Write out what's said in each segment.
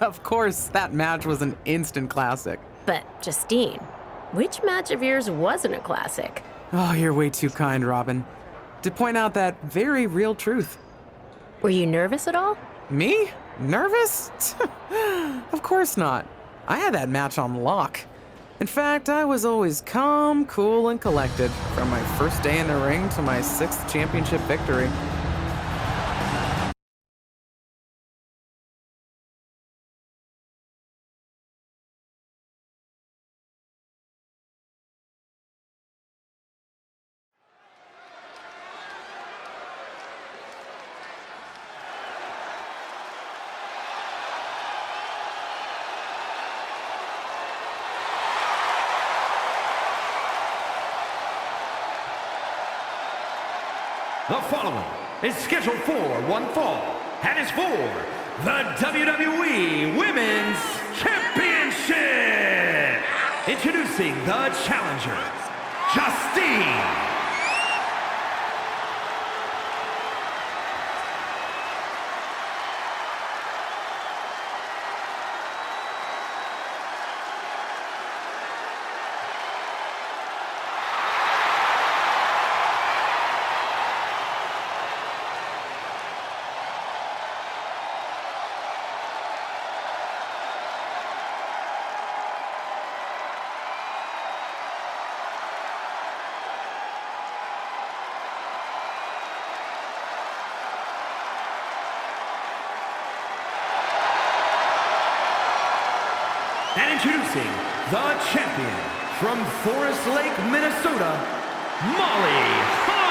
Of course, that match was an instant classic. But, Justine, which match of yours wasn't a classic? Oh, you're way too kind, Robin. To point out that very real truth. Were you nervous at all? Me? Nervous? Of course not. I had that match on lock. In fact, I was always calm, cool, and collected from my first day in the ring to my 6th championship victory. The following is scheduled for one fall and is for the WWE Women's Championship. Introducing the challenger, Justine. And introducing the champion from Forest Lake, Minnesota, Molly Holly.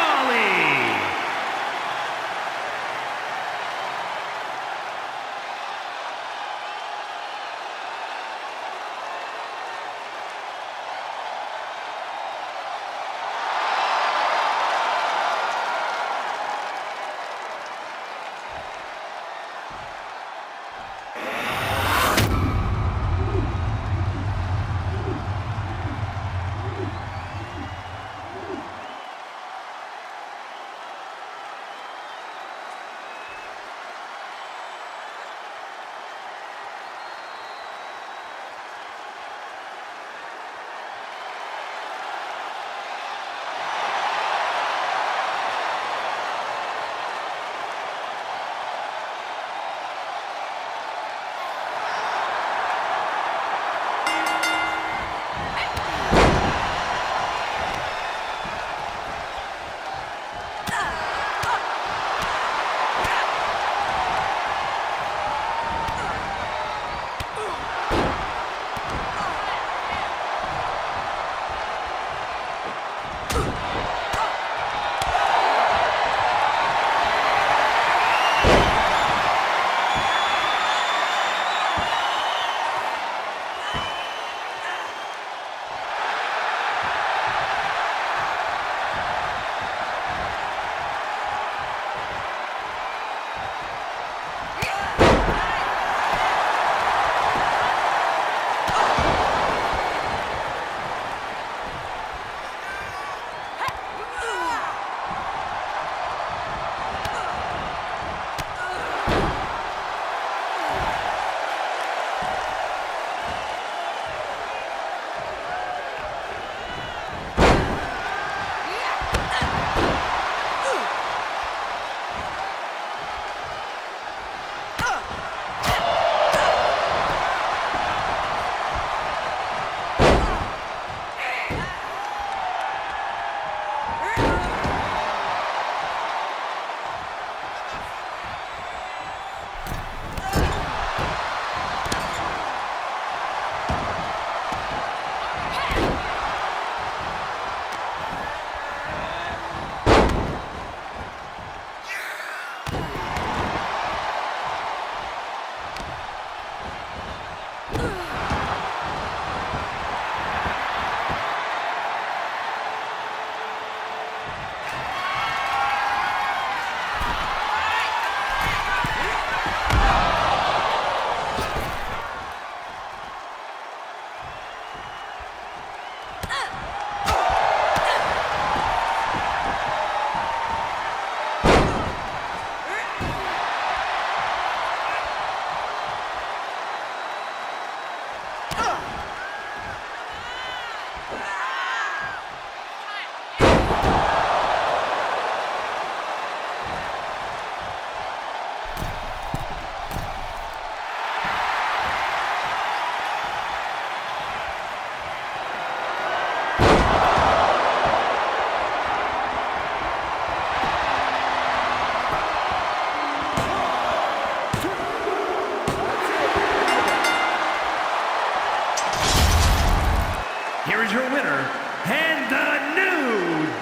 here is your winner and the new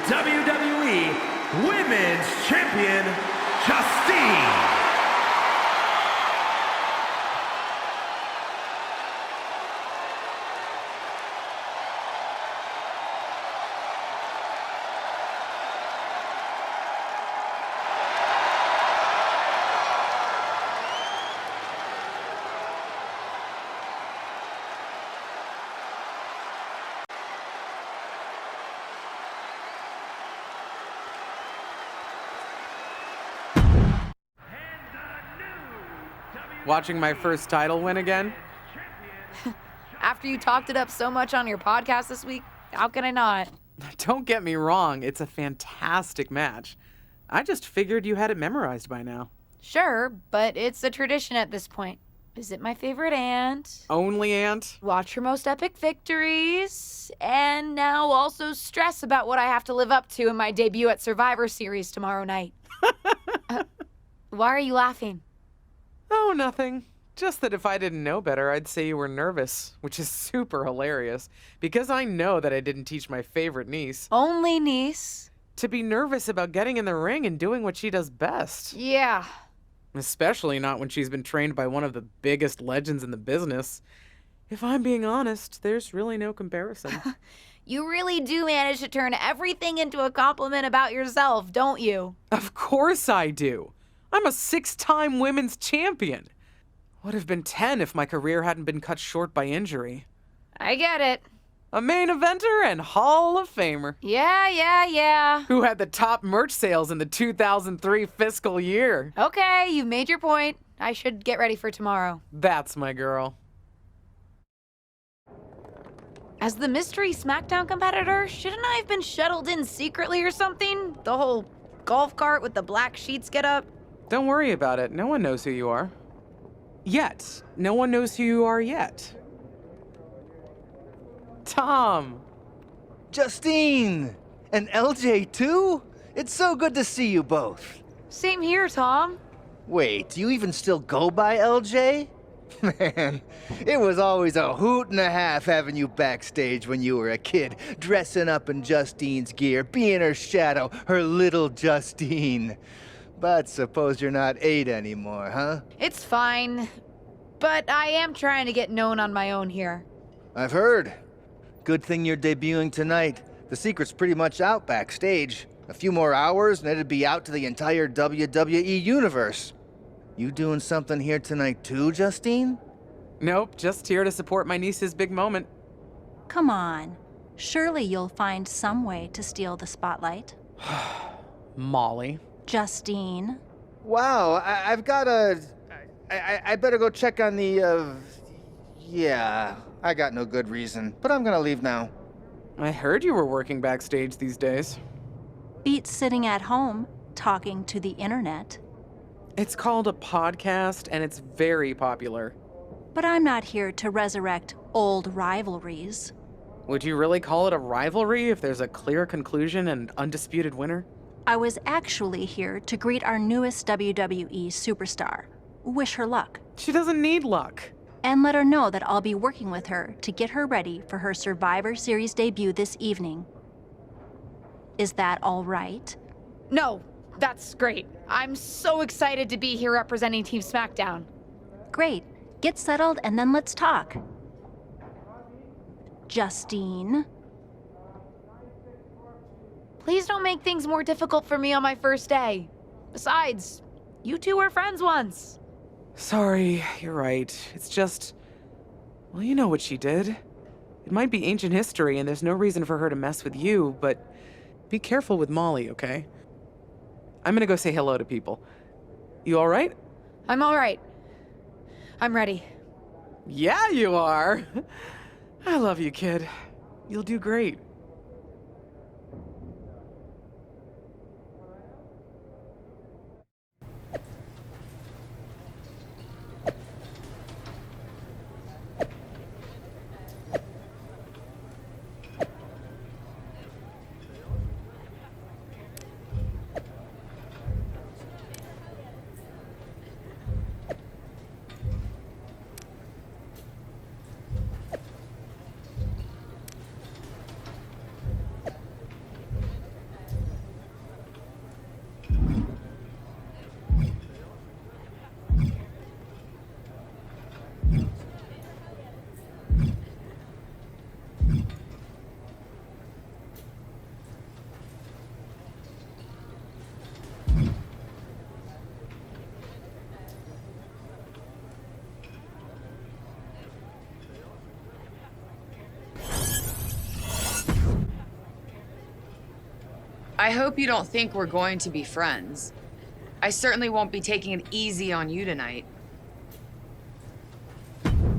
WWE Women's Champion, Justine. Watching my first title win again? After you talked it up so much on your podcast this week, how can I not? Don't get me wrong, it's a fantastic match. I just figured you had it memorized by now. Sure, but it's a tradition at this point. Visit my favorite aunt. Only aunt? Watch her most epic victories. And now also stress about what I have to live up to in my debut at Survivor Series tomorrow night. Why are you laughing? Oh, nothing. Just that if I didn't know better, I'd say you were nervous, which is super hilarious, because I know that I didn't teach my favorite niece Only niece. to be nervous about getting in the ring and doing what she does best. Yeah. Especially not when she's been trained by one of the biggest legends in the business. If I'm being honest, there's really no comparison. You really do manage to turn everything into a compliment about yourself, don't you? Of course I do. I'm a 6-time women's champion. Would have been 10 if my career hadn't been cut short by injury. I get it. A main eventer and Hall of Famer. Yeah. Who had the top merch sales in the 2003 fiscal year. Okay, you've made your point. I should get ready for tomorrow. That's my girl. As the mystery SmackDown competitor, shouldn't I have been shuttled in secretly or something? The whole golf cart with the black sheets get up? Don't worry about it. No one knows who you are. Yet. No one knows who you are yet. Tom. Justine! And LJ too? It's so good to see you both. Same here, Tom. Wait, do you even still go by LJ? Man, it was always a hoot and a half having you backstage when you were a kid, dressing up in Justine's gear, being her shadow, her little Justine. But suppose you're not 8 anymore, huh? It's fine. But I am trying to get known on my own here. I've heard. Good thing you're debuting tonight. The secret's pretty much out backstage. A few more hours and it'd be out to the entire WWE universe. You doing something here tonight too, Justine? Nope, just here to support my niece's big moment. Come on. Surely you'll find some way to steal the spotlight. Molly. Justine. Wow, I've got a... I better go check on the, Yeah, I got no good reason, but I'm gonna leave now. I heard you were working backstage these days. Beats sitting at home, talking to the internet. It's called a podcast, and it's very popular. But I'm not here to resurrect old rivalries. Would you really call it a rivalry if there's a clear conclusion and undisputed winner? I was actually here to greet our newest WWE superstar. Wish her luck. She doesn't need luck. And let her know that I'll be working with her to get her ready for her Survivor Series debut this evening. Is that all right? No, that's great. I'm so excited to be here representing Team SmackDown. Great. Get settled and then let's talk. Justine. Please don't make things more difficult for me on my first day. Besides, you two were friends once. Sorry, you're right. It's just... Well, you know what she did. It might be ancient history and there's no reason for her to mess with you, but be careful with Molly, okay? I'm gonna go say hello to people. You alright? I'm all right. I'm ready. Yeah, you are. I love you, kid. You'll do great. I hope you don't think we're going to be friends. I certainly won't be taking it easy on you tonight.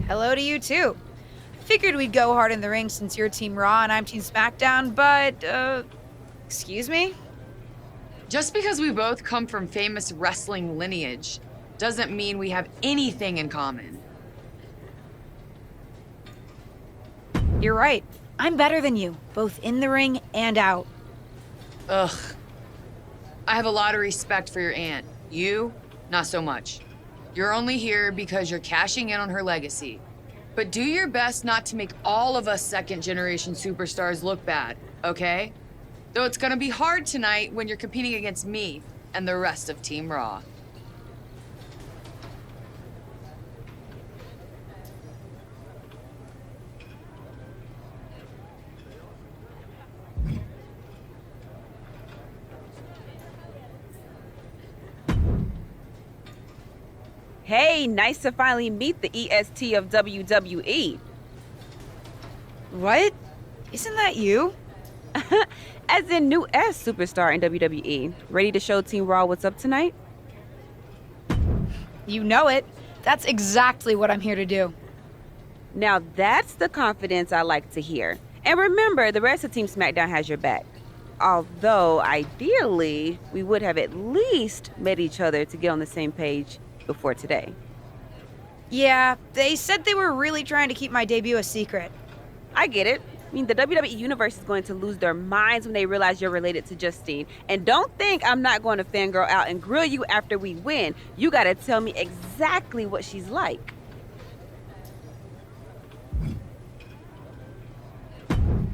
Hello to you, too. Figured we'd go hard in the ring since you're Team Raw and I'm Team SmackDown, but, excuse me? Just because we both come from famous wrestling lineage doesn't mean we have anything in common. You're right. I'm better than you, both in the ring and out. Ugh. I have a lot of respect for your aunt. You, not so much. You're only here because you're cashing in on her legacy. But do your best not to make all of us second-generation superstars look bad, okay? Though it's gonna be hard tonight when you're competing against me and the rest of Team Raw. Hey, nice to finally meet the EST of WWE. What? Isn't that you? As in new S superstar in WWE. Ready to show Team Raw what's up tonight? You know it. That's exactly what I'm here to do. Now that's the confidence I like to hear. And remember, the rest of Team SmackDown has your back. Although, ideally, we would have at least met each other to get on the same page before today. Yeah, they said they were really trying to keep my debut a secret. I get it. I mean, the WWE Universe is going to lose their minds when they realize you're related to Justine. And don't think I'm not going to fangirl out and grill you after we win. You gotta tell me exactly what she's like.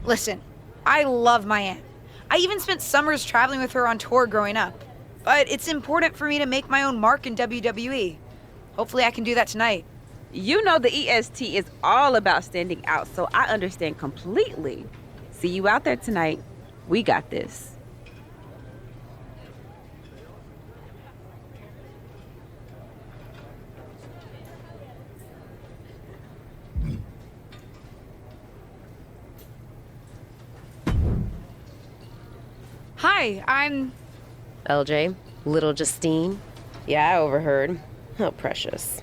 Listen, I love my aunt. I even spent summers traveling with her on tour growing up. But it's important for me to make my own mark in WWE. Hopefully I can do that tonight. You know the EST is all about standing out, so I understand completely. See you out there tonight. We got this. Hi, I'm... LJ, little Justine. Yeah, I overheard. How precious.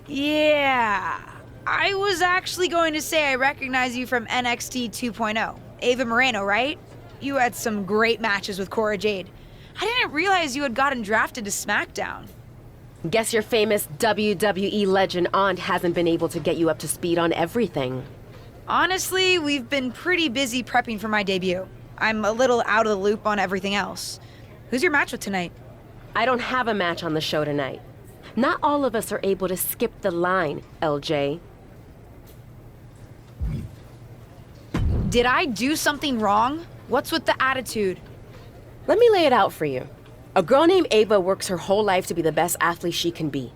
Yeah. I was actually going to say I recognize you from NXT 2.0. Ava Moreno, right? You had some great matches with Cora Jade. I didn't realize you had gotten drafted to SmackDown. Guess your famous WWE legend aunt hasn't been able to get you up to speed on everything. Honestly, we've been pretty busy prepping for my debut. I'm a little out of the loop on everything else. Who's your match with tonight? I don't have a match on the show tonight. Not all of us are able to skip the line, LJ. Did I do something wrong? What's with the attitude? Let me lay it out for you. A girl named Ava works her whole life to be the best athlete she can be.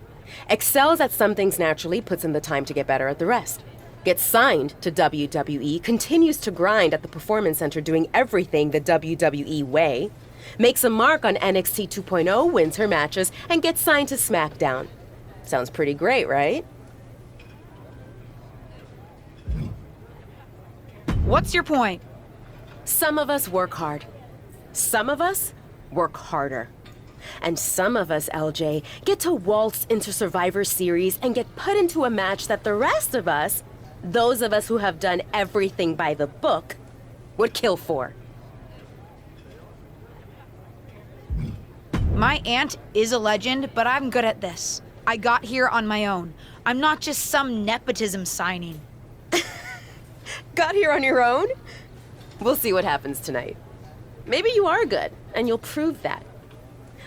Excels at some things naturally, puts in the time to get better at the rest. Gets signed to WWE, continues to grind at the Performance Center doing everything the WWE way. Makes a mark on NXT 2.0, wins her matches, and gets signed to SmackDown. Sounds pretty great, right? What's your point? Some of us work hard. Some of us work harder. And some of us, LJ, get to waltz into Survivor Series and get put into a match that the rest of us, those of us who have done everything by the book, would kill for. My aunt is a legend, but I'm good at this. I got here on my own. I'm not just some nepotism signing. Got here on your own? We'll see what happens tonight. Maybe you are good, and you'll prove that.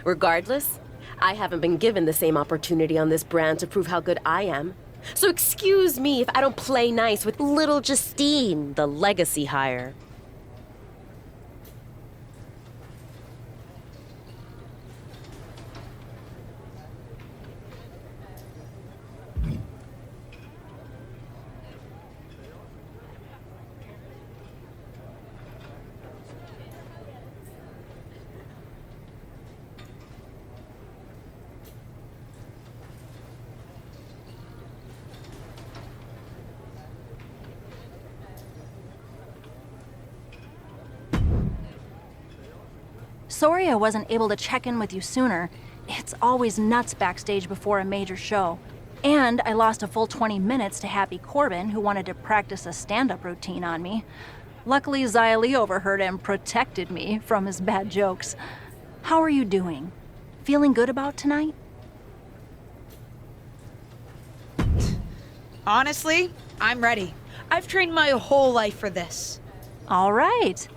Regardless, I haven't been given the same opportunity on this brand to prove how good I am. So excuse me if I don't play nice with little Justine, the legacy hire. Sorry I wasn't able to check in with you sooner. It's always nuts backstage before a major show. And I lost a full 20 minutes to Happy Corbin, who wanted to practice a stand-up routine on me. Luckily, Xia Li overheard and protected me from his bad jokes. How are you doing? Feeling good about tonight? Honestly, I'm ready. I've trained my whole life for this. All right.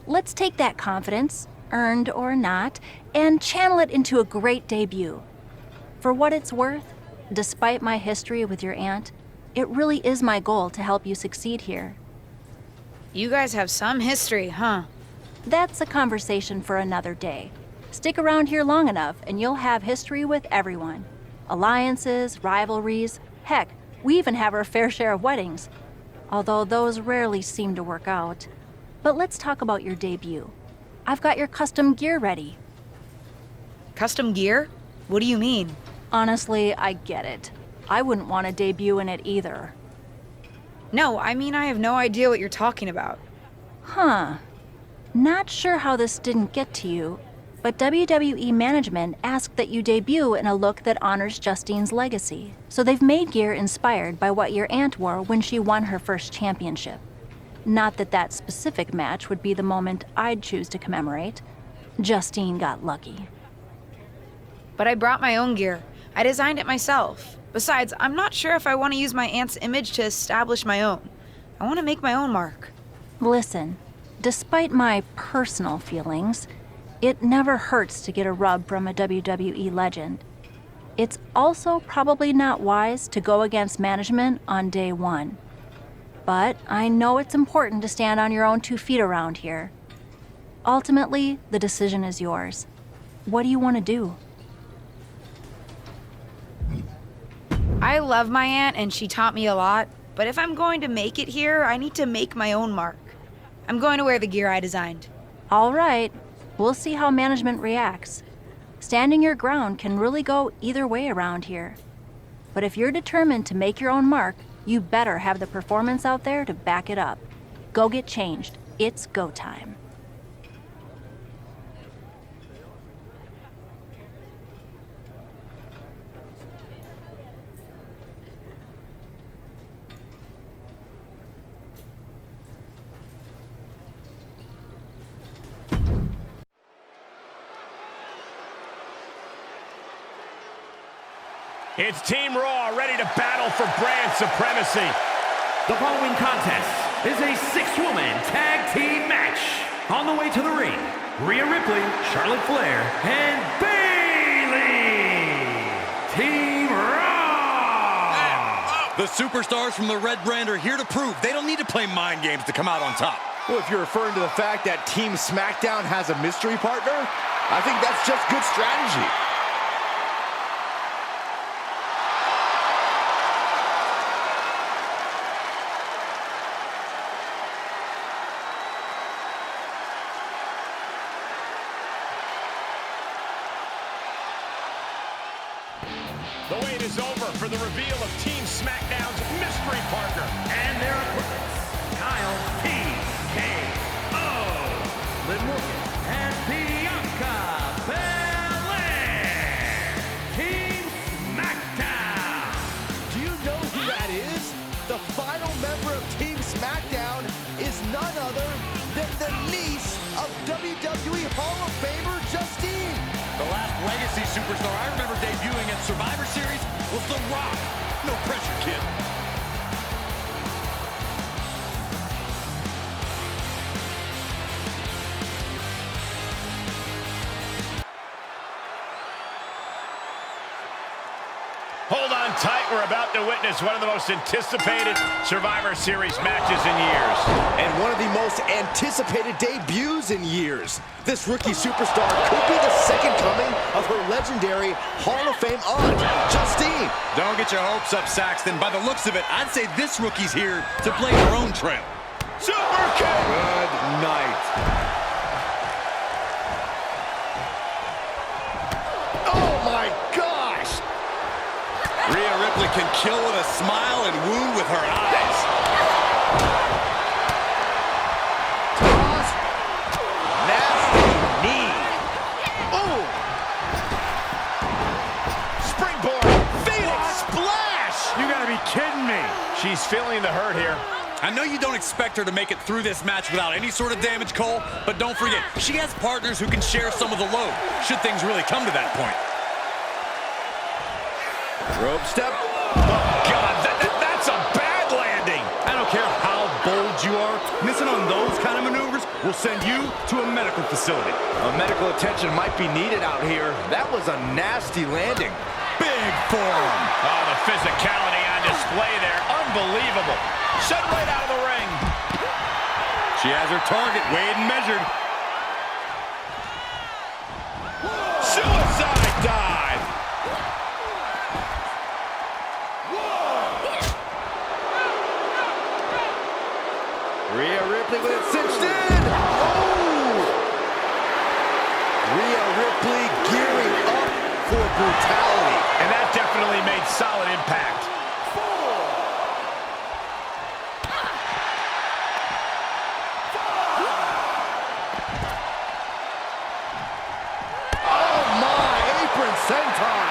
Let's take that confidence, earned or not, and channel it into a great debut. For what it's worth, despite my history with your aunt, it really is my goal to help you succeed here. You guys have some history, huh? That's a conversation for another day. Stick around here long enough and you'll have history with everyone. Alliances, rivalries, heck, we even have our fair share of weddings. Although those rarely seem to work out. But let's talk about your debut. I've got your custom gear ready. Custom gear? What do you mean? Honestly, I get it. I wouldn't want to debut in it either. No, I mean I have no idea what you're talking about. Huh. Not sure how this didn't get to you, but WWE management asked that you debut in a look that honors Justine's legacy. So they've made gear inspired by what your aunt wore when she won her first championship. Not that that specific match would be the moment I'd choose to commemorate. Justine got lucky. But I brought my own gear. I designed it myself. Besides, I'm not sure if I want to use my aunt's image to establish my own. I want to make my own mark. Listen, despite my personal feelings, it never hurts to get a rub from a WWE legend. It's also probably not wise to go against management on day one. But I know it's important to stand on your own 2 feet around here. Ultimately, the decision is yours. What do you want to do? I love my aunt and she taught me a lot, but if I'm going to make it here, I need to make my own mark. I'm going to wear the gear I designed. All right, we'll see how management reacts. Standing your ground can really go either way around here. But if you're determined to make your own mark, you better have the performance out there to back it up. Go get changed. It's go time. It's Team Raw ready to battle for brand supremacy. The following contest is a 6-woman tag team match. On the way to the ring, Rhea Ripley, Charlotte Flair, and Bayley. Team Raw. The superstars from the Red Brand are here to prove they don't need to play mind games to come out on top. Well, if you're referring to the fact that Team SmackDown has a mystery partner, I think that's just good strategy. The wait is over for the reveal of Team SmackDown's mystery partner. And their opponents, Kyle P.K.O., Liv Morgan, and Bianca Belair. Team SmackDown. Do you know who that is? The final member of Team SmackDown is none other than the niece of WWE Hall of Famer Justine. The last legacy superstar I remember debuting at Survivor Series was The Rock. No pressure, kid. Hold on tight. We're about to witness one of the most anticipated Survivor Series matches in years. And one of the most anticipated debuts in years. This rookie superstar could be the second coming of her legendary Hall of Fame aunt, Justine. Don't get your hopes up, Saxton. By the looks of it, I'd say this rookie's here to play her own trail. Super kick! Good night. Oh my gosh! Rhea Ripley can kill with a smile and wound with her eyes. Toss. Nasty knee. She's feeling the hurt here. I know you don't expect her to make it through this match without any sort of damage, Cole, but don't forget, she has partners who can share some of the load, should things really come to that point. Rope step. Oh, God, that's a bad landing. I don't care how bold you are, missing on those kind of maneuvers will send you to a medical facility. Medical attention might be needed out here. That was a nasty landing. Big forearm. Oh, the physicality on display there. Unbelievable. Shut right out of the ring. She has her target weighed and measured. Suicide dive. Rhea Ripley with it cinched in. Oh! Rhea Ripley gearing up for brutality. And that definitely made solid impact. Oh my, apron senton.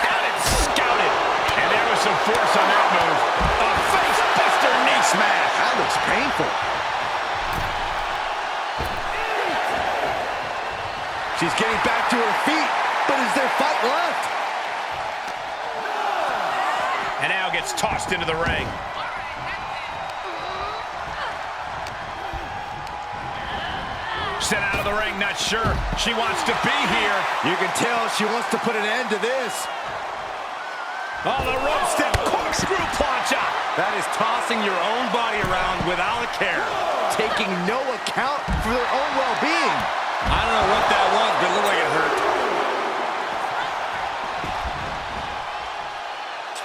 Out and scouted. And there was some force on that move. A face buster knee smash. That looks painful. She's getting back to her feet, but is there fight left? And now gets tossed into the ring. Sent out of the ring, not sure she wants to be here. You can tell she wants to put an end to this. Oh, the rope step, corkscrew plancha. That is tossing your own body around without a care. Taking no account for their own well-being. I don't know what that was, but it looked like it hurt.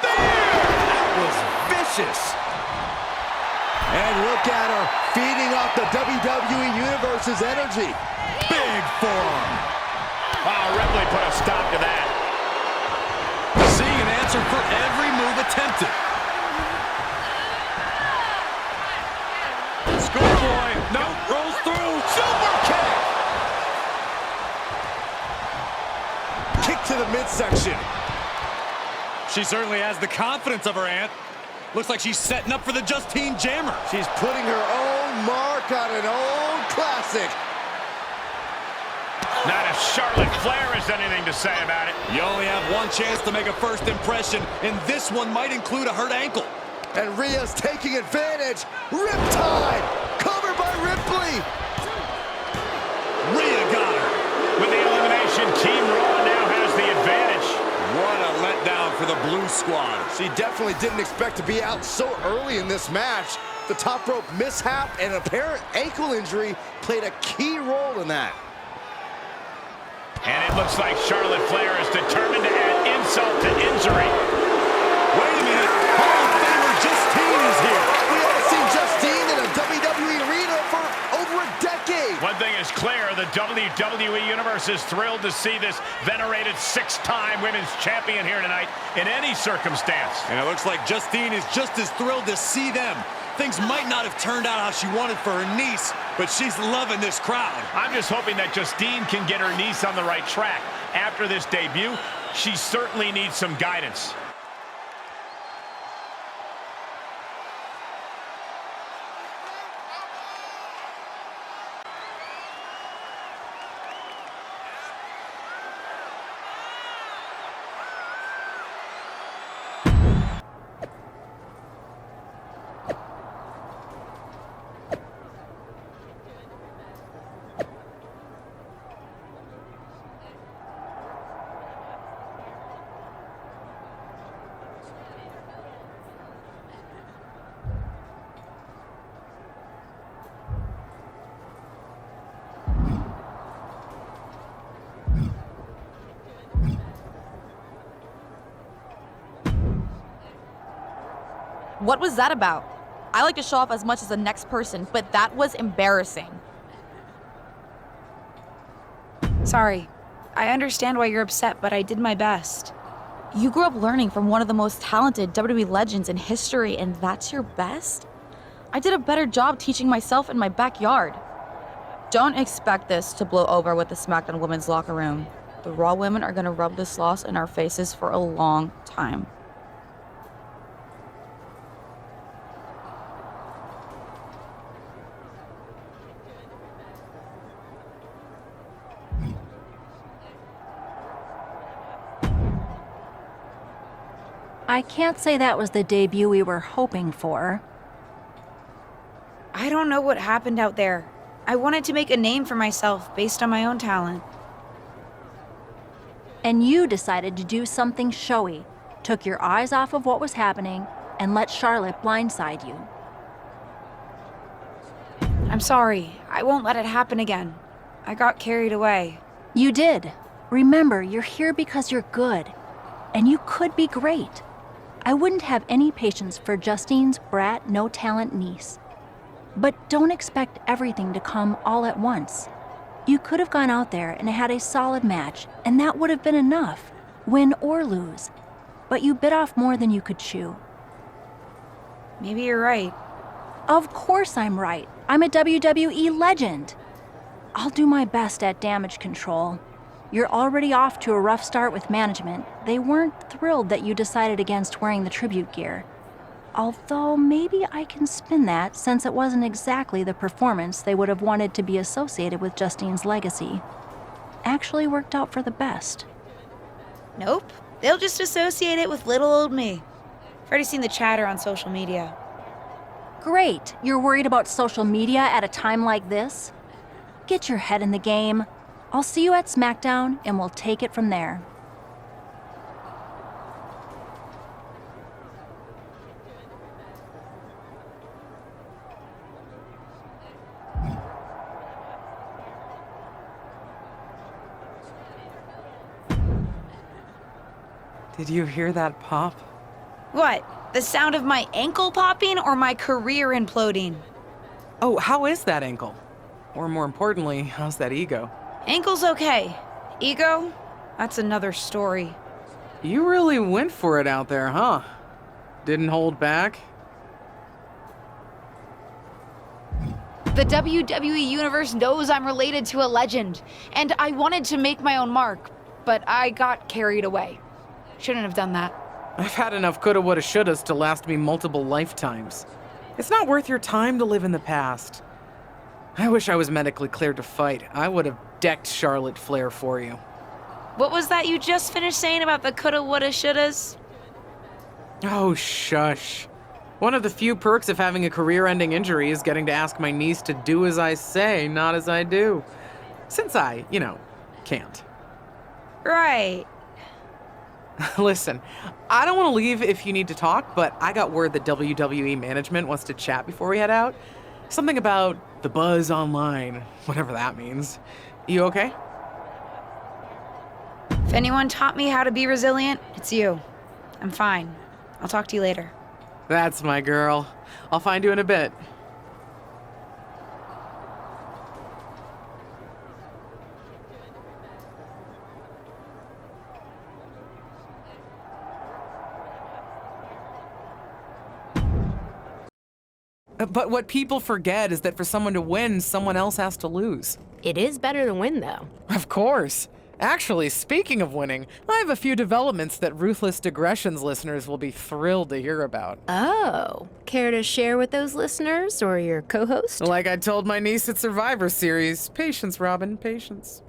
That was vicious. And look at her, feeding off the WWE Universe's energy. Big forearm. Wow, Ripley put a stop to that. Seeing an answer for every move attempted. Schoolboy, no, rolls through. Super kick. Kick to the midsection. She certainly has the confidence of her aunt. Looks like she's setting up for the Justine Jammer. She's putting her own mark on an old classic. Not if Charlotte Flair has anything to say about it. You only have one chance to make a first impression, and this one might include a hurt ankle. And Rhea's taking advantage. Riptide, covered by Ripley. Rhea got her. With the elimination, Team Raw now has the advantage. What a letdown for the Blue Squad. She definitely didn't expect to be out so early in this match. The top rope mishap and apparent ankle injury played a key role in that. And it looks like Charlotte Flair is determined to add insult to injury. Wait a minute. Hall of Famer Justine is here. We haven't seen Justine in a WWE arena for over a decade. One thing is clear, the WWE Universe is thrilled to see this venerated six-time women's champion here tonight in any circumstance. And it looks like Justine is just as thrilled to see them. Things might not have turned out how she wanted for her niece, but she's loving this crowd. I'm just hoping that Justine can get her niece on the right track. After this debut, she certainly needs some guidance. What was that about? I like to show off as much as the next person, but that was embarrassing. Sorry. I understand why you're upset, but I did my best. You grew up learning from one of the most talented WWE legends in history, and that's your best? I did a better job teaching myself in my backyard. Don't expect this to blow over with the SmackDown Women's locker room. The Raw women are gonna rub this loss in our faces for a long time. I can't say that was the debut we were hoping for. I don't know what happened out there. I wanted to make a name for myself based on my own talent. And you decided to do something showy, took your eyes off of what was happening, and let Charlotte blindside you. I'm sorry. I won't let it happen again. I got carried away. You did. Remember, you're here because you're good. And you could be great. I wouldn't have any patience for Justine's brat, no-talent niece. But don't expect everything to come all at once. You could have gone out there and had a solid match, and that would have been enough, win or lose. But you bit off more than you could chew. Maybe you're right. Of course I'm right. I'm a WWE legend. I'll do my best at damage control. You're already off to a rough start with management. They weren't thrilled that you decided against wearing the tribute gear. Although maybe I can spin that, since it wasn't exactly the performance they would have wanted to be associated with Justine's legacy. Actually worked out for the best. Nope. They'll just associate it with little old me. I've already seen the chatter on social media. Great. You're worried about social media at a time like this? Get your head in the game. I'll see you at SmackDown, and we'll take it from there. Did you hear that pop? What? The sound of my ankle popping or my career imploding? Oh, how is that ankle? Or more importantly, how's that ego? Ankle's okay. Ego? That's another story. You really went for it out there, huh? Didn't hold back? The WWE Universe knows I'm related to a legend, and I wanted to make my own mark, but I got carried away. Shouldn't have done that. I've had enough coulda, woulda, shouldas to last me multiple lifetimes. It's not worth your time to live in the past. I wish I was medically cleared to fight. I would have decked Charlotte Flair for you. What was that you just finished saying about the coulda, woulda, shouldas? Oh, shush. One of the few perks of having a career-ending injury is getting to ask my niece to do as I say, not as I do. Since I, can't. Right. Listen, I don't want to leave if you need to talk, but I got word that WWE management wants to chat before we head out. Something about the buzz online, whatever that means. You okay? If anyone taught me how to be resilient, it's you. I'm fine. I'll talk to you later. That's my girl. I'll find you in a bit. But what people forget is that for someone to win, someone else has to lose. It is better to win, though. Of course. Actually, speaking of winning, I have a few developments that Ruthless Digressions listeners will be thrilled to hear about. Oh, care to share with those listeners or your co-host? Like I told my niece at Survivor Series, patience, Robin, patience.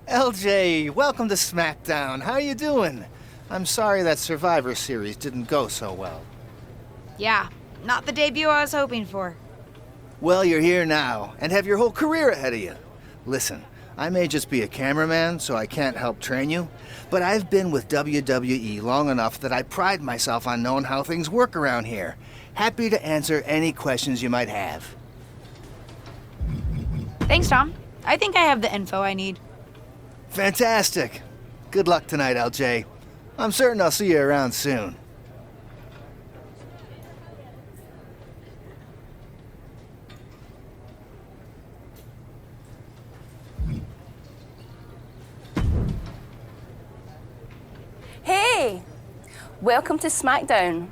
LJ, welcome to SmackDown. How you doing? I'm sorry that Survivor Series didn't go so well. Yeah, not the debut I was hoping for. Well, you're here now, and have your whole career ahead of you. Listen, I may just be a cameraman, so I can't help train you, but I've been with WWE long enough that I pride myself on knowing how things work around here. Happy to answer any questions you might have. Thanks, Tom. I think I have the info I need. Fantastic. Good luck tonight, LJ. I'm certain I'll see you around soon. welcome to SmackDown.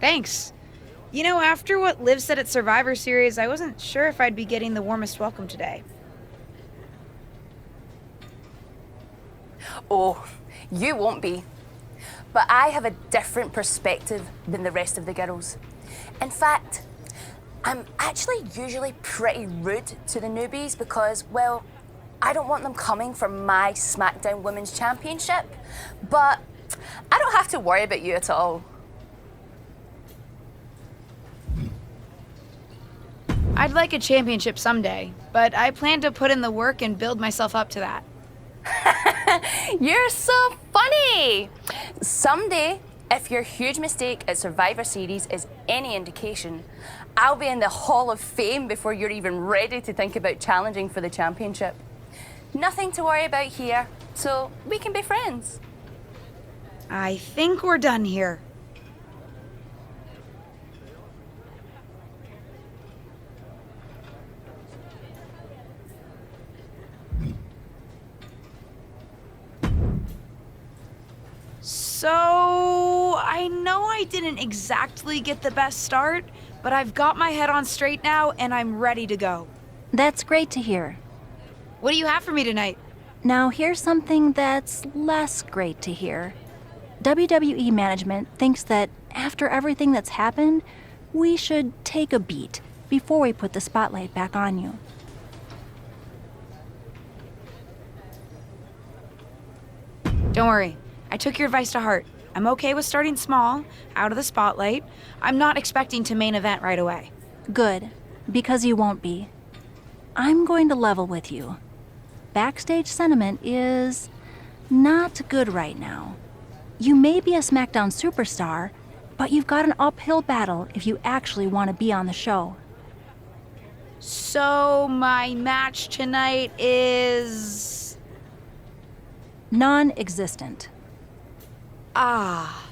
Thanks. You know, after what Liv said at Survivor Series, I wasn't sure if I'd be getting the warmest welcome today. Oh, you won't be. But I have a different perspective than the rest of the girls. In fact, I'm actually usually pretty rude to the newbies because, well, I don't want them coming for my SmackDown Women's Championship. But I don't have to worry about you at all. I'd like a championship someday, but I plan to put in the work and build myself up to that. You're so funny! Someday, if your huge mistake at Survivor Series is any indication, I'll be in the Hall of Fame before you're even ready to think about challenging for the championship. Nothing to worry about here, so we can be friends. I think we're done here. So, I know I didn't exactly get the best start, but I've got my head on straight now and I'm ready to go. That's great to hear. What do you have for me tonight? Now, here's something that's less great to hear. WWE management thinks that after everything that's happened, we should take a beat before we put the spotlight back on you. Don't worry. I took your advice to heart. I'm okay with starting small, out of the spotlight. I'm not expecting to main event right away. Good, because you won't be. I'm going to level with you. Backstage sentiment is not good right now. You may be a SmackDown superstar, but you've got an uphill battle if you actually want to be on the show. So, my match tonight is... non-existent. Ah.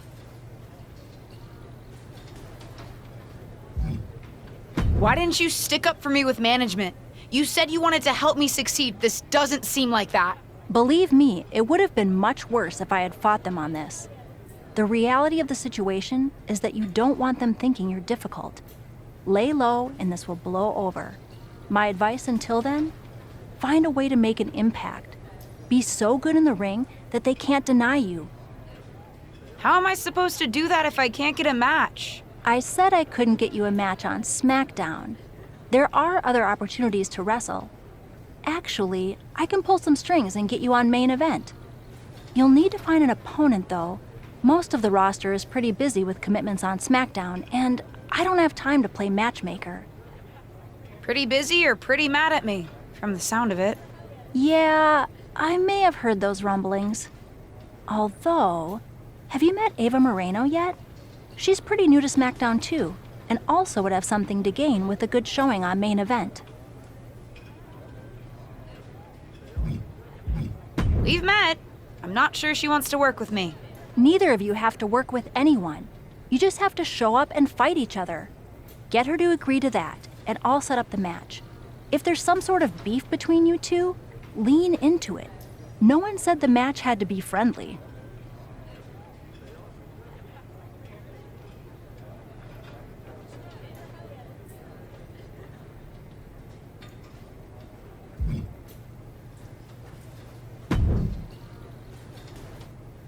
Why didn't you stick up for me with management? You said you wanted to help me succeed. This doesn't seem like that. Believe me, it would have been much worse if I had fought them on this. The reality of the situation is that you don't want them thinking you're difficult. Lay low and this will blow over. My advice until then? Find a way to make an impact. Be so good in the ring that they can't deny you. How am I supposed to do that if I can't get a match? I said I couldn't get you a match on SmackDown. There are other opportunities to wrestle. Actually, I can pull some strings and get you on main event. You'll need to find an opponent, though. Most of the roster is pretty busy with commitments on SmackDown, and I don't have time to play matchmaker. Pretty busy or pretty mad at me, from the sound of it. Yeah, I may have heard those rumblings. Although, have you met Ava Moreno yet? She's pretty new to SmackDown too, and also would have something to gain with a good showing on main event. We've met. I'm not sure she wants to work with me. Neither of you have to work with anyone. You just have to show up and fight each other. Get her to agree to that, and I'll set up the match. If there's some sort of beef between you two, lean into it. No one said the match had to be friendly.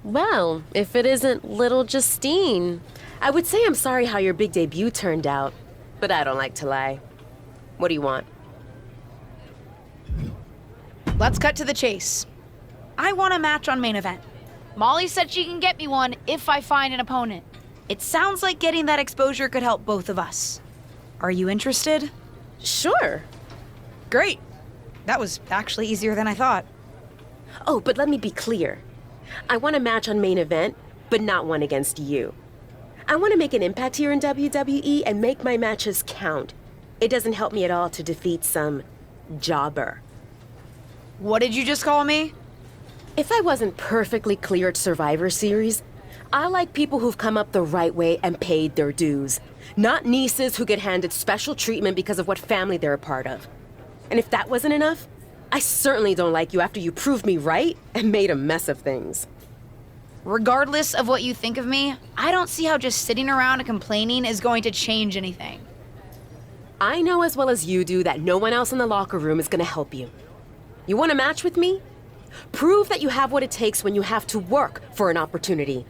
Well, if it isn't little Justine. I would say I'm sorry how your big debut turned out, but I don't like to lie. What do you want? Let's cut to the chase. I want a match on main event. Molly said she can get me one if I find an opponent. It sounds like getting that exposure could help both of us. Are you interested? Sure. Great. That was actually easier than I thought. Oh, but let me be clear. I want a match on main event, but not one against you. I want to make an impact here in WWE and make my matches count. It doesn't help me at all to defeat some jobber. What did you just call me? If I wasn't perfectly clear at Survivor Series, I like people who've come up the right way and paid their dues. Not nieces who get handed special treatment because of what family they're a part of. And if that wasn't enough, I certainly don't like you after you proved me right and made a mess of things. Regardless of what you think of me, I don't see how just sitting around and complaining is going to change anything. I know as well as you do that no one else in the locker room is gonna help you. You want a match with me? Prove that you have what it takes when you have to work for an opportunity.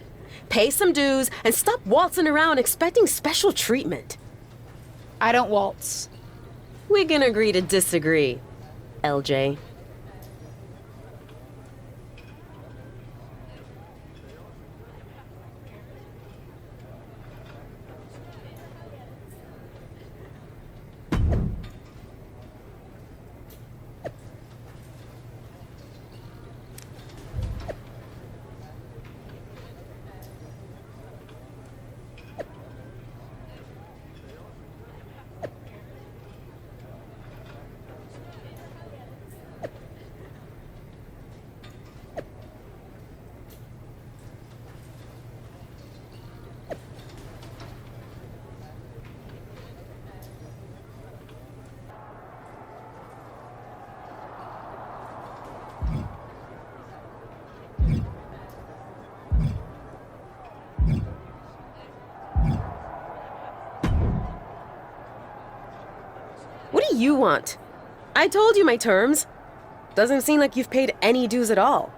Pay some dues and stop waltzing around expecting special treatment. I don't waltz. We can agree to disagree, LJ. What do you want? I told you my terms. Doesn't seem like you've paid any dues at all.